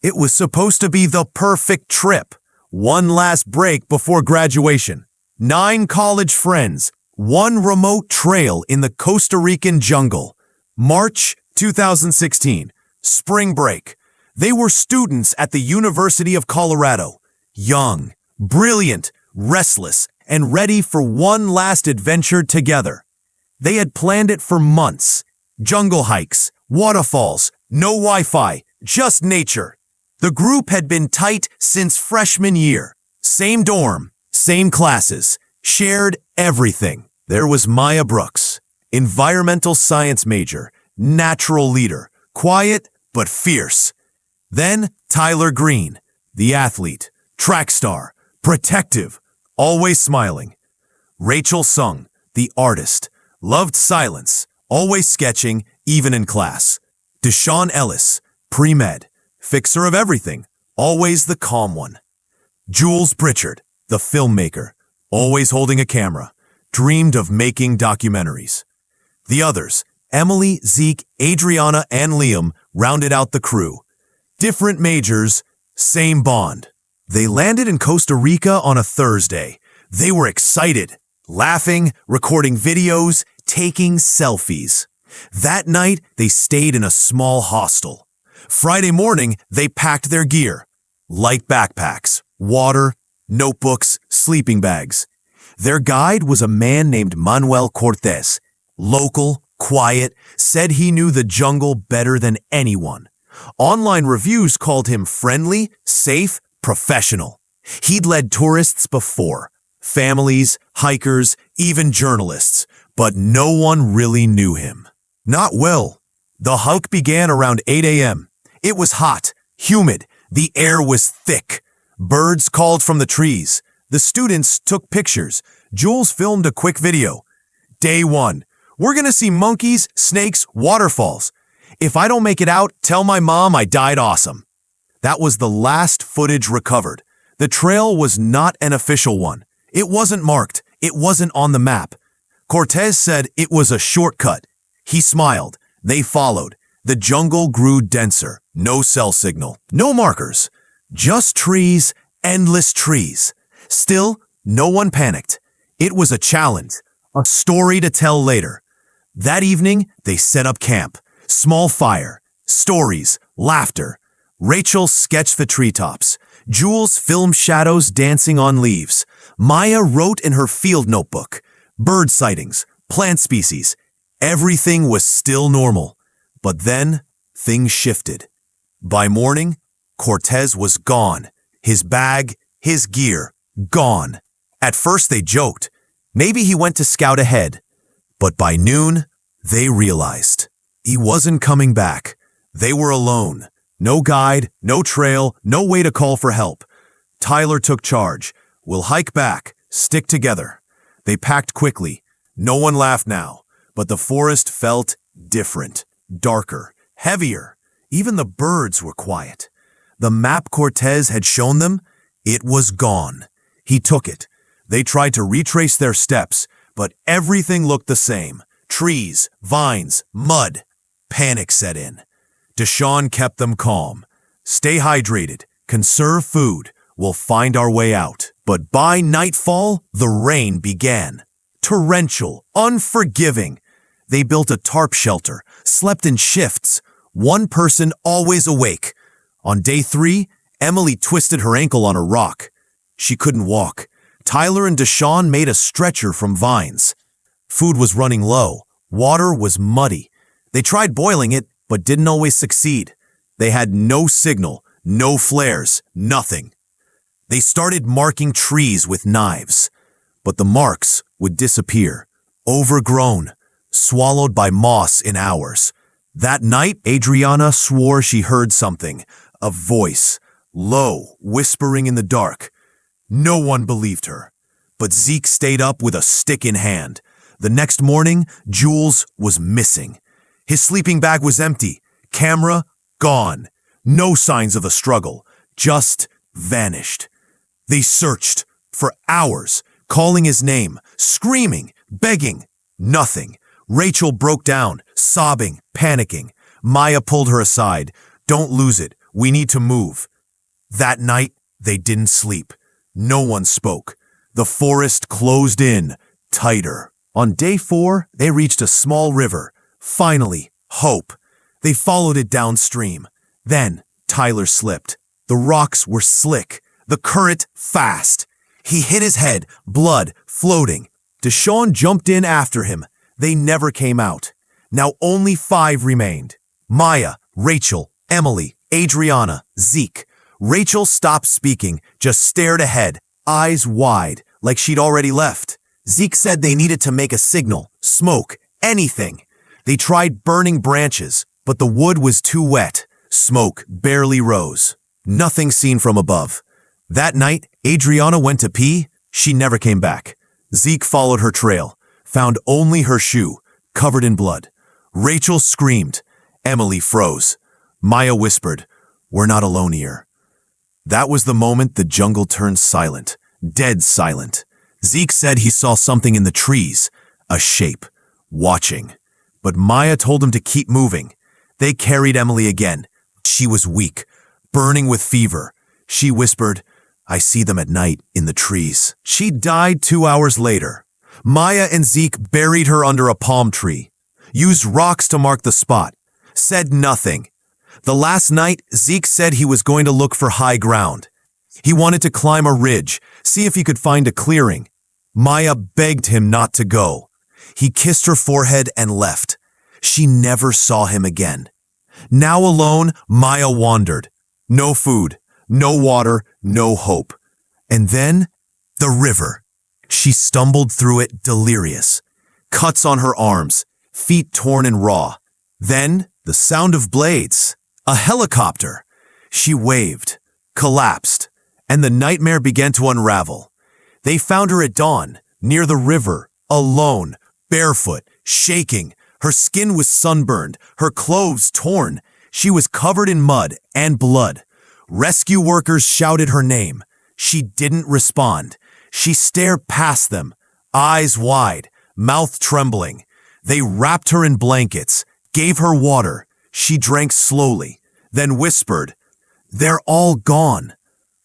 It was supposed to be the perfect trip. One last break before graduation. 9 college friends. One remote trail in the Costa Rican jungle. March 2016. Spring break. They were students at the University of Colorado. Young, brilliant, restless, and ready for one last adventure together. They had planned it for months. Jungle hikes, waterfalls, no Wi-Fi, just nature. The group had been tight since freshman year. Same dorm, same classes, shared everything. There was Maya Brooks, environmental science major, natural leader, quiet but fierce. Then Tyler Green, the athlete, track star, protective, always smiling. Rachel Sung, the artist, loved silence, always sketching, even in class. Deshaun Ellis, pre-med, fixer of everything, always the calm one. Jules Pritchard, the filmmaker, always holding a camera, dreamed of making documentaries. The others, Emily, Zeke, Adriana, and Liam, rounded out the crew. Different majors, same bond. They landed in Costa Rica on a Thursday. They were excited, laughing, recording videos, taking selfies. That night, they stayed in a small hostel. Friday morning, they packed their gear. Light backpacks, water, notebooks, sleeping bags. Their guide was a man named Manuel Cortez. Local, quiet, said he knew the jungle better than anyone. Online reviews called him friendly, safe, professional. He'd led tourists before, families, hikers, even journalists, but no one really knew him. Not well. The hike began around 8 a.m. It was hot, humid, the air was thick. Birds called from the trees. The students took pictures. Jules filmed a quick video. Day 1. We're gonna see monkeys, snakes, waterfalls. If I don't make it out, tell my mom I died awesome. That was the last footage recovered. The trail was not an official one. It wasn't marked. It wasn't on the map. Cortez said it was a shortcut. He smiled. They followed. The jungle grew denser. No cell signal. No markers. Just trees, endless trees. Still, no one panicked. It was a challenge. A story to tell later. That evening, they set up camp. Small fire. Stories. Laughter. Rachel sketched the treetops. Jules filmed shadows dancing on leaves. Maya wrote in her field notebook. Bird sightings, plant species. Everything was still normal. But then, things shifted. By morning, Cortez was gone. His bag, his gear, gone. At first they joked. Maybe he went to scout ahead. But by noon, they realized. He wasn't coming back. They were alone. No guide, no trail, no way to call for help. Tyler took charge. We'll hike back, stick together. They packed quickly. No one laughed now, but the forest felt different, darker, heavier. Even the birds were quiet. The map Cortez had shown them, it was gone. He took it. They tried to retrace their steps, but everything looked the same. Trees, vines, mud. Panic set in. Deshaun kept them calm. Stay hydrated, conserve food, we'll find our way out. But by nightfall, the rain began. Torrential, unforgiving. They built a tarp shelter, slept in shifts. One person always awake. On day 3, Emily twisted her ankle on a rock. She couldn't walk. Tyler and Deshaun made a stretcher from vines. Food was running low. Water was muddy. They tried boiling it, but didn't always succeed. They had no signal, no flares, nothing. They started marking trees with knives, but the marks would disappear, overgrown, swallowed by moss in hours. That night, Adriana swore she heard something, a voice, low, whispering in the dark. No one believed her, but Zeke stayed up with a stick in hand. The next morning, Jules was missing. His sleeping bag was empty, camera gone. No signs of the struggle, just vanished. They searched for hours, calling his name, screaming, begging. Nothing. Rachel broke down, sobbing, panicking. Maya pulled her aside. Don't lose it. We need to move. That night, they didn't sleep. No one spoke. The forest closed in, tighter. On day 4, they reached a small river. Finally, hope. They followed it downstream. Then, Tyler slipped. The rocks were slick, the current fast. He hit his head, blood floating. Deshaun jumped in after him. They never came out. Now only 5 remained. Maya, Rachel, Emily, Adriana, Zeke. Rachel stopped speaking, just stared ahead, eyes wide, like she'd already left. Zeke said they needed to make a signal, smoke, anything. They tried burning branches, but the wood was too wet. Smoke barely rose. Nothing seen from above. That night, Adriana went to pee. She never came back. Zeke followed her trail, found only her shoe, covered in blood. Rachel screamed. Emily froze. Maya whispered, "We're not alone here." That was the moment the jungle turned silent, dead silent. Zeke said he saw something in the trees, a shape, watching. But Maya told him to keep moving. They carried Emily again. She was weak, burning with fever. She whispered, "I see them at night in the trees." She died 2 hours later. Maya and Zeke buried her under a palm tree, used rocks to mark the spot, said nothing. The last night, Zeke said he was going to look for high ground. He wanted to climb a ridge, see if he could find a clearing. Maya begged him not to go. He kissed her forehead and left. She never saw him again. Now alone, Maya wandered. No food, no water, no hope. And then, the river. She stumbled through it delirious. Cuts on her arms, feet torn and raw. Then, the sound of blades. A helicopter. She waved, collapsed, and the nightmare began to unravel. They found her at dawn, near the river, alone, barefoot, shaking. Her skin was sunburned, her clothes torn. She was covered in mud and blood. Rescue workers shouted her name. She didn't respond. She stared past them, eyes wide, mouth trembling. They wrapped her in blankets, gave her water. She drank slowly, then whispered, "They're all gone."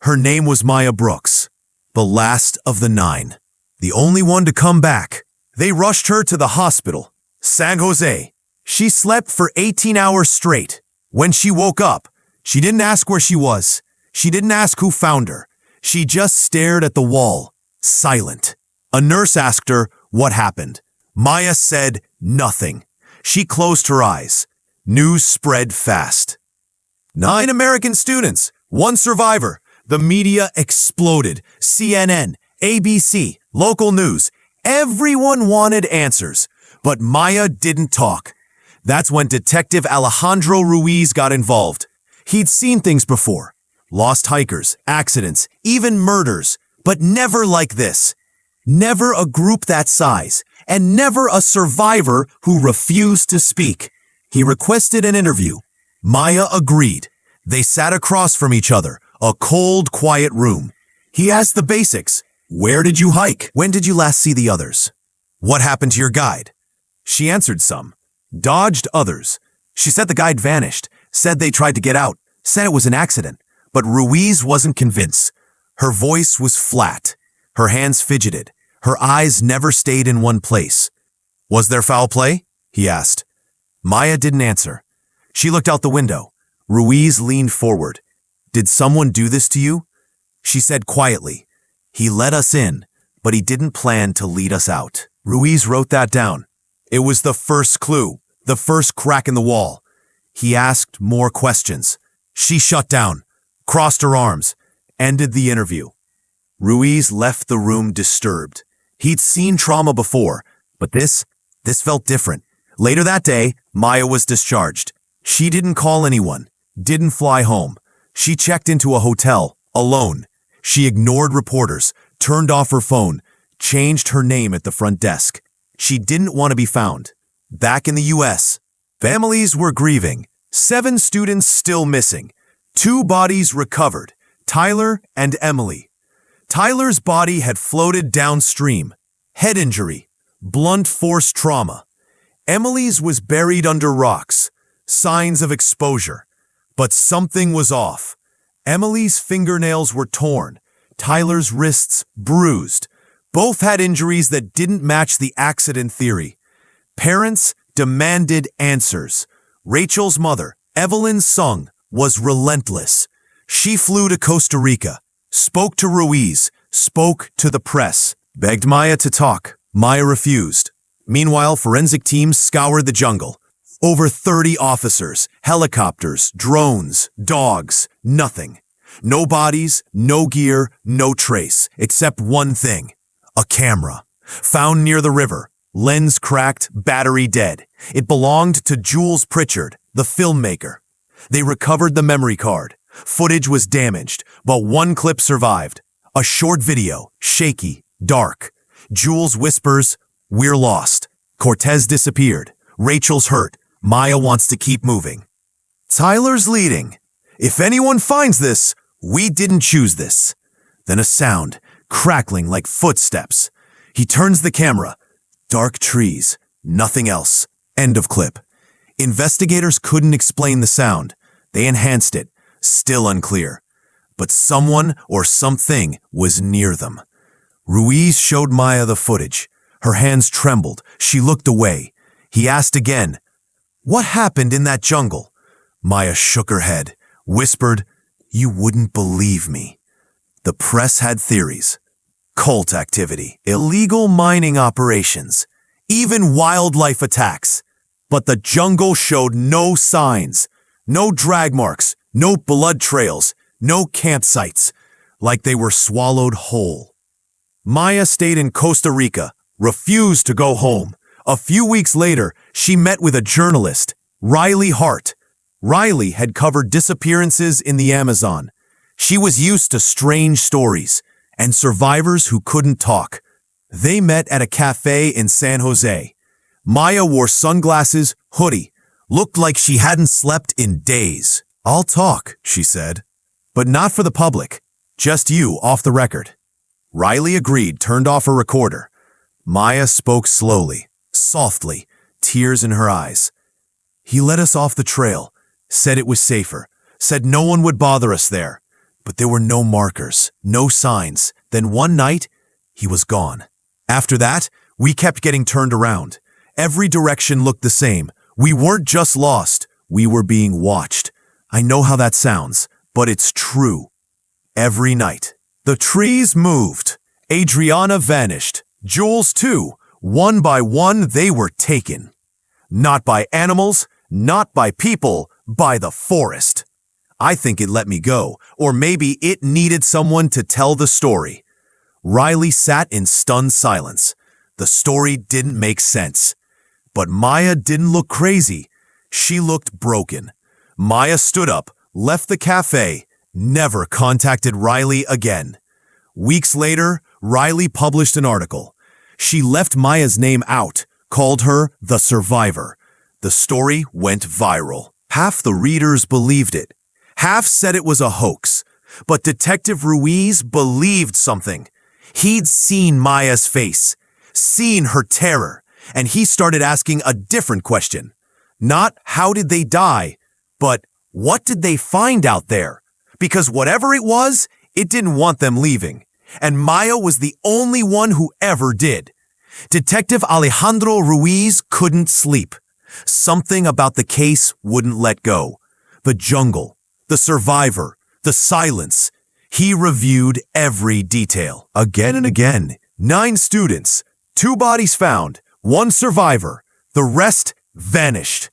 Her name was Maya Brooks, the last of the 9, the only one to come back. They rushed her to the hospital, San Jose. She slept for 18 hours straight. When she woke up, she didn't ask where she was. She didn't ask who found her. She just stared at the wall, silent. A nurse asked her what happened. Maya said nothing. She closed her eyes. News spread fast. 9 American students, 1 survivor. The media exploded. CNN, ABC, local news. Everyone wanted answers. But Maya didn't talk. That's when Detective Alejandro Ruiz got involved. He'd seen things before. Lost hikers, accidents, even murders. But never like this. Never a group that size. And never a survivor who refused to speak. He requested an interview. Maya agreed. They sat across from each other, a cold, quiet room. He asked the basics. Where did you hike? When did you last see the others? What happened to your guide? She answered some, dodged others. She said the guide vanished, said they tried to get out, said it was an accident. But Ruiz wasn't convinced. Her voice was flat. Her hands fidgeted. Her eyes never stayed in one place. Was there foul play? He asked. Maya didn't answer. She looked out the window. Ruiz leaned forward. Did someone do this to you? She said quietly. He let us in, but he didn't plan to lead us out. Ruiz wrote that down. It was the first clue, the first crack in the wall. He asked more questions. She shut down, crossed her arms, ended the interview. Ruiz left the room disturbed. He'd seen trauma before, but this felt different. Later that day, Maya was discharged. She didn't call anyone, didn't fly home. She checked into a hotel, alone. She ignored reporters, turned off her phone, changed her name at the front desk. She didn't want to be found. Back in the U.S., families were grieving. 7 students still missing. 2 bodies recovered, Tyler and Emily. Tyler's body had floated downstream. Head injury, blunt force trauma. Emily's was buried under rocks, signs of exposure. But something was off. Emily's fingernails were torn, Tyler's wrists bruised. Both had injuries that didn't match the accident theory. Parents demanded answers. Rachel's mother, Evelyn Sung, was relentless. She flew to Costa Rica, spoke to Ruiz, spoke to the press, begged Maya to talk. Maya refused. Meanwhile, forensic teams scoured the jungle. Over 30 officers, helicopters, drones, dogs, nothing. No bodies, no gear, no trace, except one thing. A camera. Found near the river. Lens cracked, battery dead. It belonged to Jules Pritchard, the filmmaker. They recovered the memory card. Footage was damaged, but one clip survived. A short video, shaky, dark. Jules whispers, "We're lost." Cortez disappeared. Rachel's hurt. Maya wants to keep moving. Tyler's leading. "If anyone finds this, we didn't choose this." Then a sound, crackling like footsteps. He turns the camera. Dark trees, nothing else. End of clip. Investigators couldn't explain the sound. They enhanced it. Still unclear. But someone or something was near them. Ruiz showed Maya the footage. Her hands trembled. She looked away. He asked again, "What happened in that jungle?" Maya shook her head, whispered, "You wouldn't believe me." The press had theories. Cult activity, illegal mining operations, even wildlife attacks. But the jungle showed no signs, no drag marks, no blood trails, no campsites, like they were swallowed whole. Maya stayed in Costa Rica, refused to go home. A few weeks later, she met with a journalist, Riley Hart. Riley had covered disappearances in the Amazon. She was used to strange stories and survivors who couldn't talk. They met at a cafe in San Jose. Maya wore sunglasses, hoodie, looked like she hadn't slept in days. "I'll talk," she said, "but not for the public. Just you, off the record." Riley agreed, turned off her recorder. Maya spoke slowly, softly, tears in her eyes. "He let us off the trail, said it was safer, said no one would bother us there. But there were no markers, no signs. Then one night, he was gone. After that, we kept getting turned around. Every direction looked the same. We weren't just lost, we were being watched. I know how that sounds, but it's true. Every night. The trees moved. Adriana vanished. Jules too. One by one, they were taken. Not by animals, not by people, by the forest. I think it let me go, or maybe it needed someone to tell the story." Riley sat in stunned silence. The story didn't make sense. But Maya didn't look crazy. She looked broken. Maya stood up, left the cafe, never contacted Riley again. Weeks later, Riley published an article. She left Maya's name out, called her the survivor. The story went viral. Half the readers believed it. Half said it was a hoax, but Detective Ruiz believed something. He'd seen Maya's face, seen her terror, and he started asking a different question. Not how did they die, but what did they find out there? Because whatever it was, it didn't want them leaving, and Maya was the only one who ever did. Detective Alejandro Ruiz couldn't sleep. Something about the case wouldn't let go. The jungle, the survivor, the silence. He reviewed every detail, again and again. 9 students, 2 bodies found, 1 survivor, the rest vanished.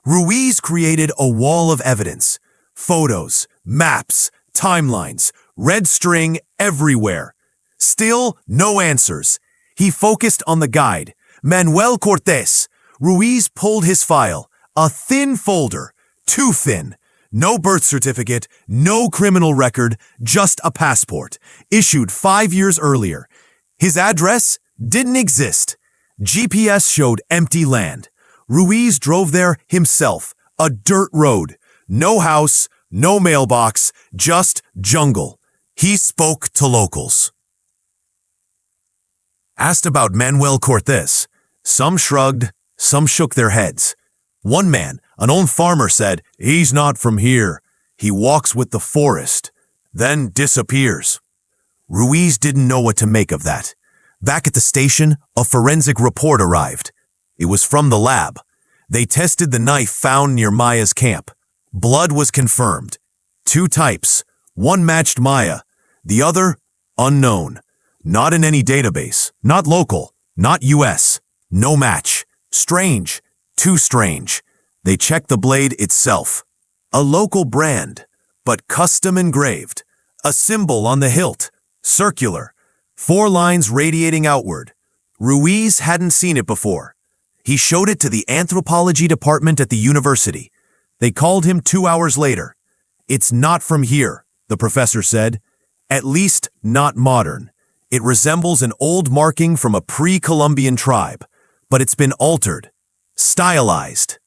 Ruiz created a wall of evidence. Photos, maps, timelines, red string everywhere. Still, no answers. He focused on the guide, Manuel Cortez. Ruiz pulled his file, a thin folder, too thin. No birth certificate, no criminal record, just a passport, issued 5 years earlier. His address didn't exist. GPS showed empty land. Ruiz drove there himself, a dirt road. No house, no mailbox, just jungle. He spoke to locals. Asked about Manuel Cortez. Some shrugged, some shook their heads. One man, an old farmer, said, "He's not from here. He walks with the forest, then disappears." Ruiz didn't know what to make of that. Back at the station, a forensic report arrived. It was from the lab. They tested the knife found near Maya's camp. Blood was confirmed. 2 types. One matched Maya, the other unknown. Not in any database, not local, not US. No match. Strange. Too strange. They checked the blade itself. A local brand, but custom engraved. A symbol on the hilt. Circular. 4 lines radiating outward. Ruiz hadn't seen it before. He showed it to the anthropology department at the university. They called him 2 hours later. "It's not from here," the professor said. "At least not modern. It resembles an old marking from a pre-Columbian tribe, but it's been altered, stylized."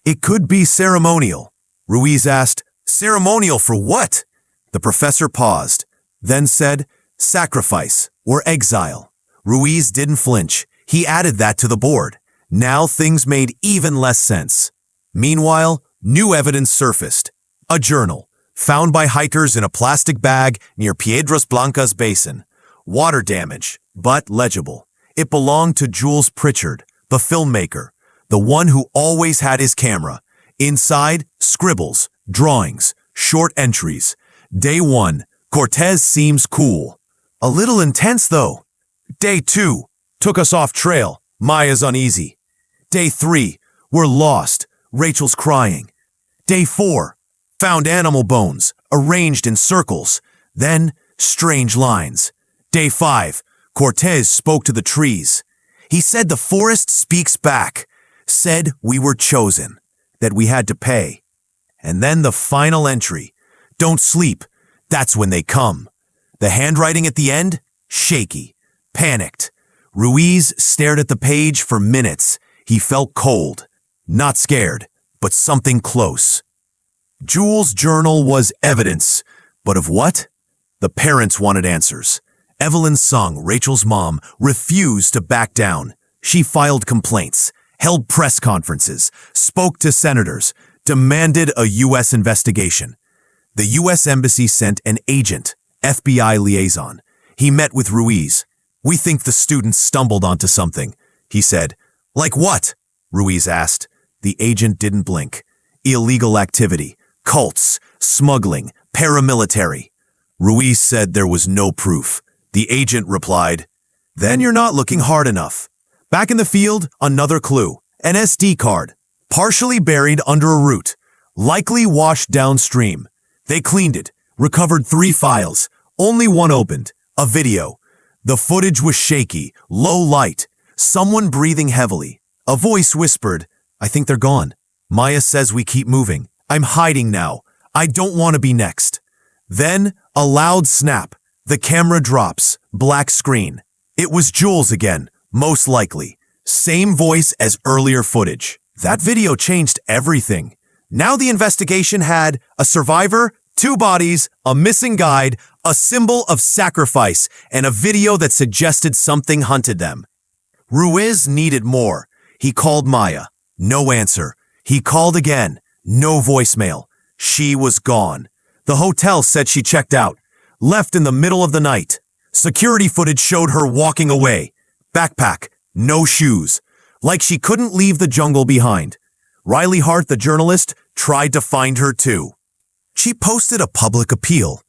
"It could be ceremonial," Ruiz asked. "Ceremonial for what?" The professor paused, then said, "Sacrifice or exile." Ruiz didn't flinch. He added that to the board. Now things made even less sense. Meanwhile, new evidence surfaced. A journal, found by hikers in a plastic bag near Piedras Blancas Basin. Water damage, but legible. It belonged to Jules Pritchard, the filmmaker, the one who always had his camera. Inside, scribbles, drawings, short entries. Day 1, Cortez seems cool. A little intense, though. Day 2, took us off trail. Maya's uneasy. Day 3, we're lost. Rachel's crying. Day 4, found animal bones, arranged in circles. Then, strange lines. Day 5, Cortez spoke to the trees. He said the forest speaks back. Said we were chosen. That we had to pay. And then the final entry. Don't sleep. That's when they come. The handwriting at the end? Shaky. Panicked. Ruiz stared at the page for minutes. He felt cold. Not scared, but something close. Jules' journal was evidence. But of what? The parents wanted answers. Evelyn Sung, Rachel's mom, refused to back down. She filed complaints, held press conferences, spoke to senators, demanded a U.S. investigation. The U.S. Embassy sent an agent, FBI liaison. He met with Ruiz. "We think the students stumbled onto something," he said. "Like what?" Ruiz asked. The agent didn't blink. Illegal activity, cults, smuggling, paramilitary. Ruiz said there was no proof. The agent replied, "Then you're not looking hard enough." Back in the field, another clue. An SD card, partially buried under a root, likely washed downstream. They cleaned it, recovered 3 files, only one opened, a video. The footage was shaky, low light, someone breathing heavily. A voice whispered, "I think they're gone. Maya says we keep moving. I'm hiding now. I don't want to be next." Then, a loud snap. The camera drops, black screen. It was Jules again, most likely. Same voice as earlier footage. That video changed everything. Now the investigation had a survivor, 2 bodies, a missing guide, a symbol of sacrifice, and a video that suggested something hunted them. Ruiz needed more. He called Maya. No answer. He called again. No voicemail. She was gone. The hotel said she checked out. Left in the middle of the night. Security footage showed her walking away. Backpack. No shoes. Like she couldn't leave the jungle behind. Riley Hart, the journalist, tried to find her too. She posted a public appeal.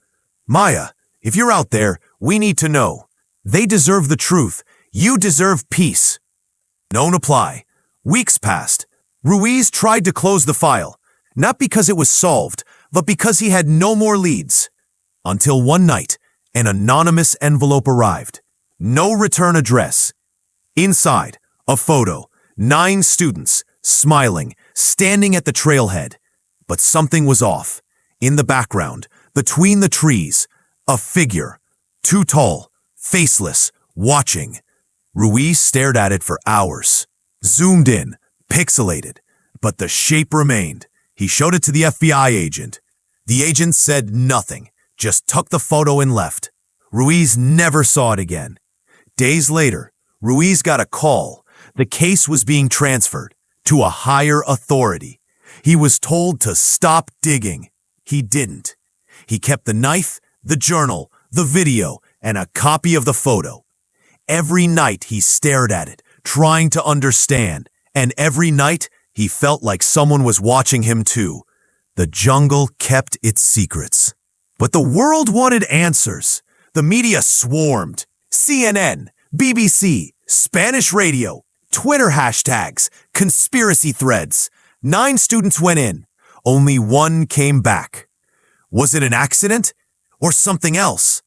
"Maya, if you're out there, we need to know. They deserve the truth. You deserve peace." No reply. Weeks passed. Ruiz tried to close the file, not because it was solved, but because he had no more leads. Until one night, an anonymous envelope arrived. No return address. Inside, a photo. 9 students, smiling, standing at the trailhead. But something was off. In the background, between the trees, a figure. Too tall, faceless, watching. Ruiz stared at it for hours. Zoomed in, pixelated. But the shape remained. He showed it to the FBI agent. The agent said nothing, just took the photo and left. Ruiz never saw it again. Days later, Ruiz got a call. The case was being transferred to a higher authority. He was told to stop digging. He didn't. He kept the knife, the journal, the video, and a copy of the photo. Every night he stared at it, trying to understand, and every night he felt like someone was watching him too. The jungle kept its secrets. But the world wanted answers. The media swarmed. CNN, BBC, Spanish radio, Twitter hashtags, conspiracy threads. 9 students went in. Only 1 came back. Was it an accident or something else?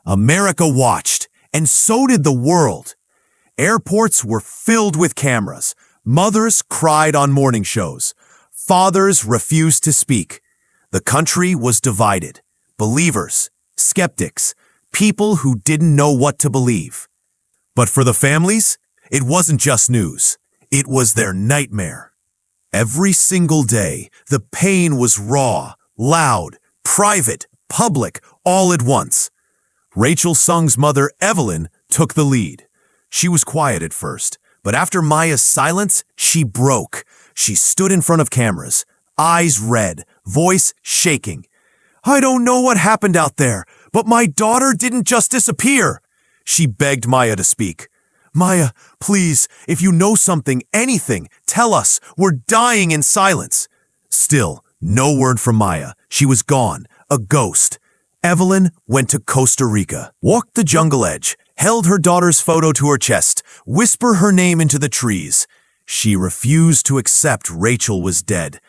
America watched, and so did the world. Airports were filled with cameras. Mothers cried on morning shows. Fathers refused to speak. The country was divided. Believers, skeptics, people who didn't know what to believe. But for the families, it wasn't just news. It was their nightmare. Every single day, the pain was raw, loud, private, public, all at once. Rachel Sung's mother, Evelyn, took the lead. She was quiet at first, but after Maya's silence, she broke. She stood in front of cameras, eyes red, voice shaking. "I don't know what happened out there, but my daughter didn't just disappear." She begged Maya to speak. "Maya, please, if you know something, anything, tell us. We're dying in silence." Still, no word from Maya. She was gone, a ghost. Evelyn went to Costa Rica, walked the jungle edge, held her daughter's photo to her chest, whispered her name into the trees. She refused to accept Rachel was dead.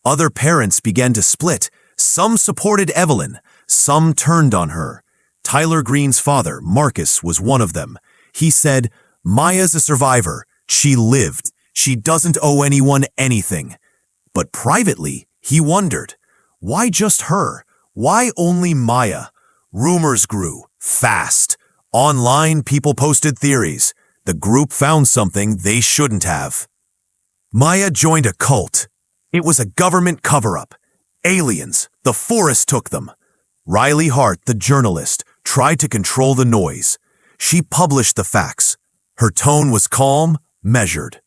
Other parents began to split. Some supported Evelyn, some turned on her. Tyler Green's father, Marcus, was one of them. He said, "Maya's a survivor. She lived. She doesn't owe anyone anything." But privately, he wondered, why just her? Why only Maya? Rumors grew, fast. Online, people posted theories. The group found something they shouldn't have. Maya joined a cult. It was a government cover-up. Aliens, the forest took them. Riley Hart, the journalist, tried to control the noise. She published the facts. Her tone was calm, measured.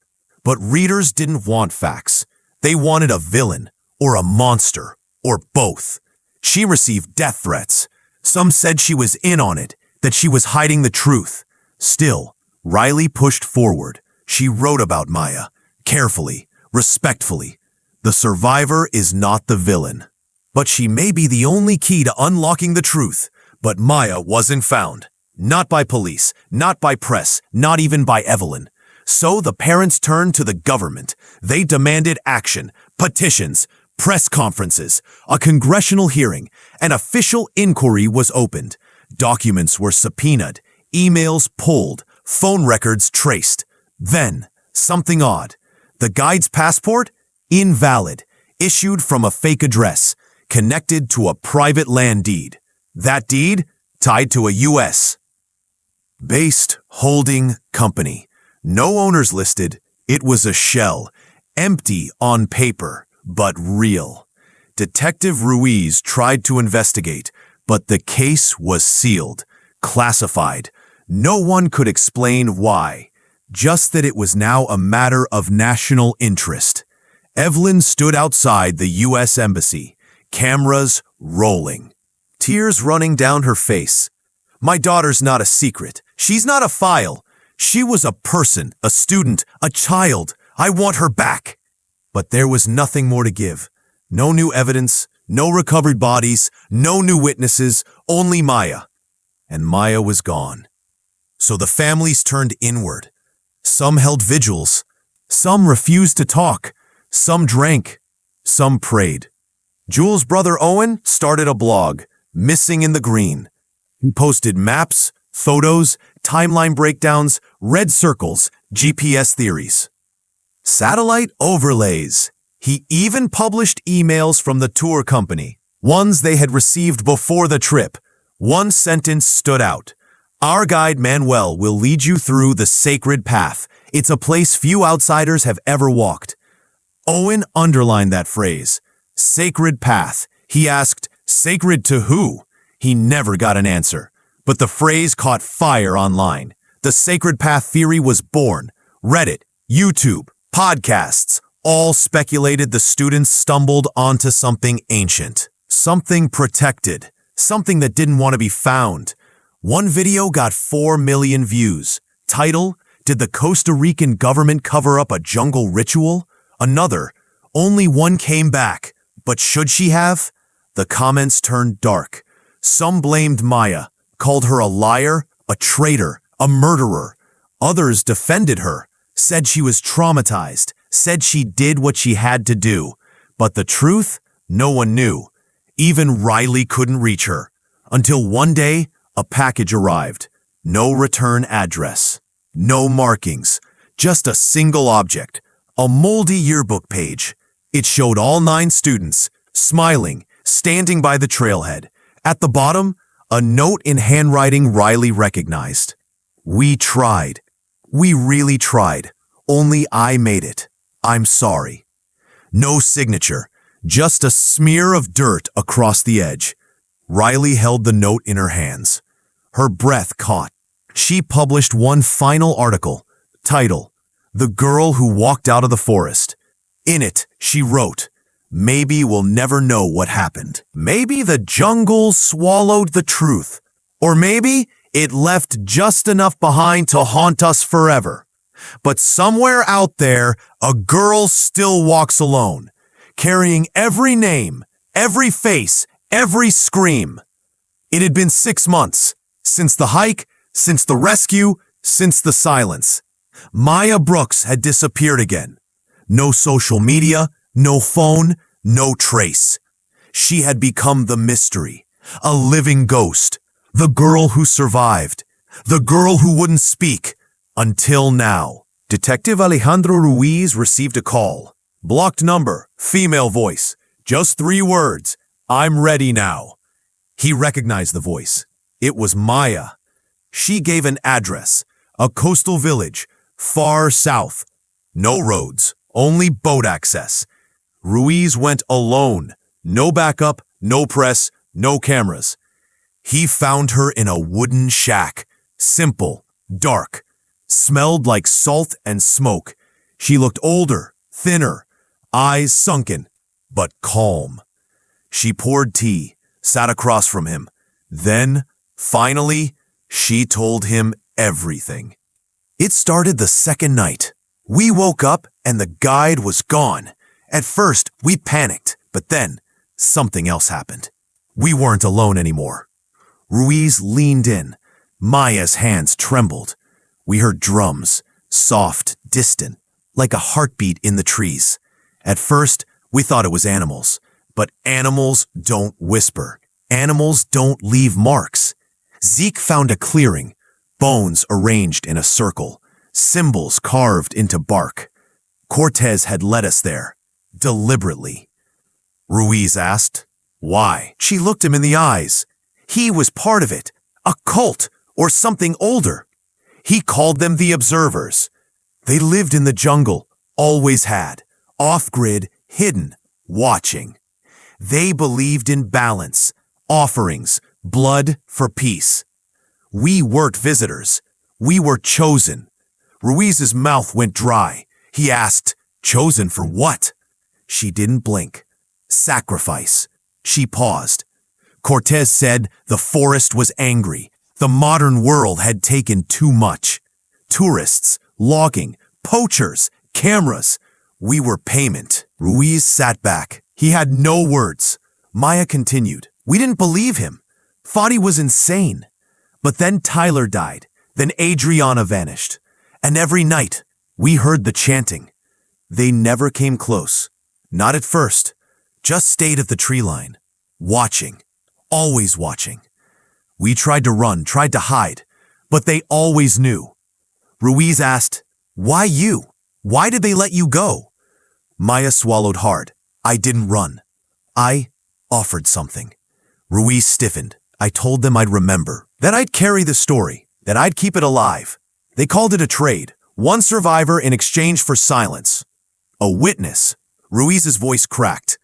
But readers didn't want facts. They wanted a villain, or a monster, or both. She received death threats. Some said she was in on it, that she was hiding the truth. Still, Riley pushed forward. She wrote about Maya, carefully, respectfully. The survivor is not the villain. But she may be the only key to unlocking the truth. But Maya wasn't found. Not by police, not by press, not even by Evelyn. So the parents turned to the government. They demanded action, petitions, press conferences, a congressional hearing. An official inquiry was opened. Documents were subpoenaed, emails pulled, phone records traced. Then, something odd. The guide's passport? Invalid. Issued from a fake address, connected to a private land deed. That deed tied to a U.S. based holding company. No owners listed. It was a shell, empty on paper, but real. Detective Ruiz tried to investigate, but the case was sealed, classified. No one could explain why, just that it was now a matter of national interest. Evelyn stood outside the U.S. Embassy, cameras rolling, tears running down her face. "My daughter's not a secret. She's not a file. She was a person, a student, a child. I want her back." But there was nothing more to give. No new evidence, no recovered bodies, no new witnesses, only Maya. And Maya was gone. So the families turned inward. Some held vigils. Some refused to talk. Some drank. Some prayed. Jules' brother Owen started a blog, Missing in the Green. He posted maps, photos, timeline breakdowns, red circles, GPS theories, satellite overlays. He even published emails from the tour company, ones they had received before the trip. One sentence stood out. "Our guide Manuel will lead you through the sacred path. It's a place few outsiders have ever walked." Owen underlined that phrase, sacred path. He asked, sacred to who? He never got an answer. But the phrase caught fire online. The sacred path theory was born. Reddit, YouTube, podcasts, all speculated the students stumbled onto something ancient, something protected, something that didn't want to be found. One video got 4 million views. Title, Did the Costa Rican government cover up a jungle ritual? Another, Only one came back, but should she have? The comments turned dark. Some blamed Maya, called her a liar, a traitor, a murderer. Others defended her, said she was traumatized, said she did what she had to do. But the truth, no one knew. Even Riley couldn't reach her. Until one day, a package arrived. No return address. No markings. Just a single object. A moldy yearbook page. It showed all 9 students, smiling, standing by the trailhead. At the bottom, a note in handwriting Riley recognized. We tried. We really tried. Only I made it. I'm sorry. No signature, just a smear of dirt across the edge. Riley held the note in her hands. Her breath caught. She published one final article. Title, The Girl Who Walked Out of the Forest. In it, she wrote, Maybe we'll never know what happened. Maybe the jungle swallowed the truth. Or maybe it left just enough behind to haunt us forever. But somewhere out there, a girl still walks alone, carrying every name, every face, every scream. It had been 6 months, since the hike, since the rescue, since the silence. Maya Brooks had disappeared again. No social media, no phone, no trace. She had become the mystery, a living ghost, the girl who survived, the girl who wouldn't speak, until now. Detective Alejandro Ruiz received a call. Blocked number, female voice, just 3 words, I'm ready now. He recognized the voice. It was Maya. She gave an address, a coastal village, far south. No roads, only boat access. Ruiz went alone. No backup, no press, no cameras. He found her in a wooden shack. Simple, dark. Smelled like salt and smoke. She looked older, thinner, eyes sunken, but calm. She poured tea, sat across from him. Then, finally, she told him everything. It started the second night. We woke up and the guide was gone. At first, we panicked, but then something else happened. We weren't alone anymore. Ruiz leaned in. Maya's hands trembled. We heard drums, soft, distant, like a heartbeat in the trees. At first, we thought it was animals. But animals don't whisper. Animals don't leave marks. Zeke found a clearing, bones arranged in a circle, symbols carved into bark. Cortez had led us there, deliberately. Ruiz asked, why? She looked him in the eyes. He was part of it, a cult or something older. He called them the Observers. They lived in the jungle, always had, off-grid, hidden, watching. They believed in balance, offerings, blood for peace. We weren't visitors. We were chosen. Ruiz's mouth went dry. He asked, chosen for what? She didn't blink. Sacrifice. She paused. Cortez said the forest was angry. The modern world had taken too much. Tourists, logging, poachers, cameras. We were payment. Ruiz sat back. He had no words. Maya continued. We didn't believe him. Thought he was insane. But then Tyler died. Then Adriana vanished. And every night, we heard the chanting. They never came close. Not at first. Just stayed at the tree line. Watching. Always watching. We tried to run, tried to hide. But they always knew. Ruiz asked, why you? Why did they let you go? Maya swallowed hard. I didn't run. I offered something. Ruiz stiffened. I told them I'd remember, that I'd carry the story, that I'd keep it alive. They called it a trade, one survivor in exchange for silence. A witness. Ruiz's voice cracked.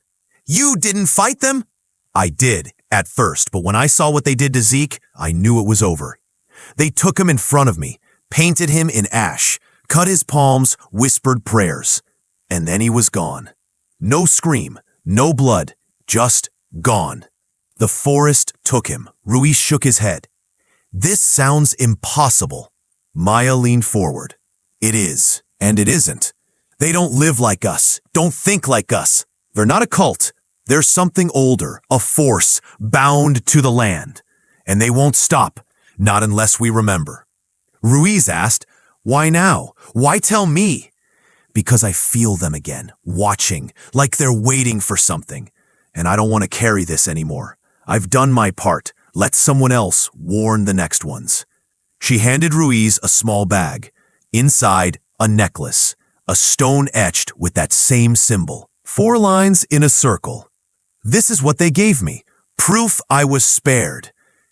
You didn't fight them? I did, at first, but when I saw what they did to Zeke, I knew it was over. They took him in front of me, painted him in ash, cut his palms, whispered prayers, and then he was gone. No scream, no blood, just gone. The forest took him. Ruiz shook his head. This sounds impossible. Maya leaned forward. It is, and it isn't. They don't live like us, don't think like us. They're not a cult. They're something older, a force bound to the land. And they won't stop, not unless we remember. Ruiz asked, why now? Why tell me? Because I feel them again, watching, like they're waiting for something. And I don't want to carry this anymore. I've done my part. Let someone else warn the next ones. She handed Ruiz a small bag. Inside, a necklace, a stone etched with that same symbol. 4 lines in a circle. This is what they gave me. Proof I was spared.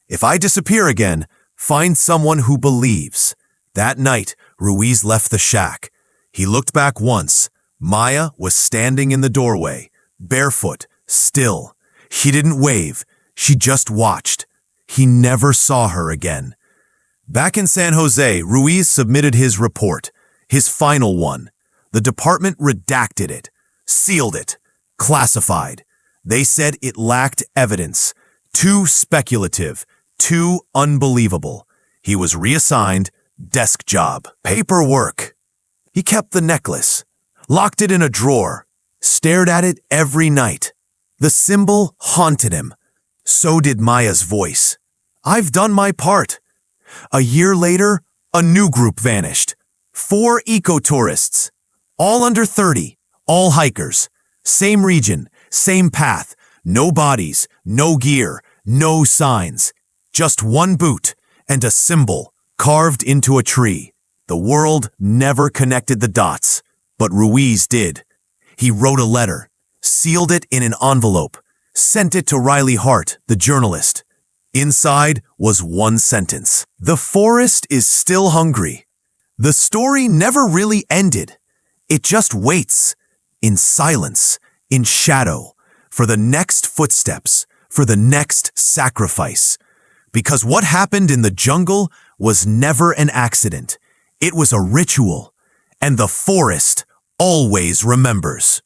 If I disappear again, find someone who believes. That night, Ruiz left the shack. He looked back once. Maya was standing in the doorway, barefoot, still. She didn't wave. She just watched. He never saw her again. Back in San Jose, Ruiz submitted his report, his final one. The department redacted it, sealed it, classified. They said it lacked evidence, too speculative, too unbelievable. He was reassigned, desk job, paperwork. He kept the necklace, locked it in a drawer, stared at it every night. The symbol haunted him. So did Maya's voice. I've done my part. A year later, a new group vanished. 4 eco-tourists, all under 30, all hikers. Same region, same path, no bodies, no gear, no signs. Just one boot and a symbol carved into a tree. The world never connected the dots, but Ruiz did. He wrote a letter, sealed it in an envelope, sent it to Riley Hart, the journalist. Inside was one sentence. The forest is still hungry. The story never really ended. It just waits, in silence, in shadow, for the next footsteps, for the next sacrifice. Because what happened in the jungle was never an accident. It was a ritual, and the forest always remembers.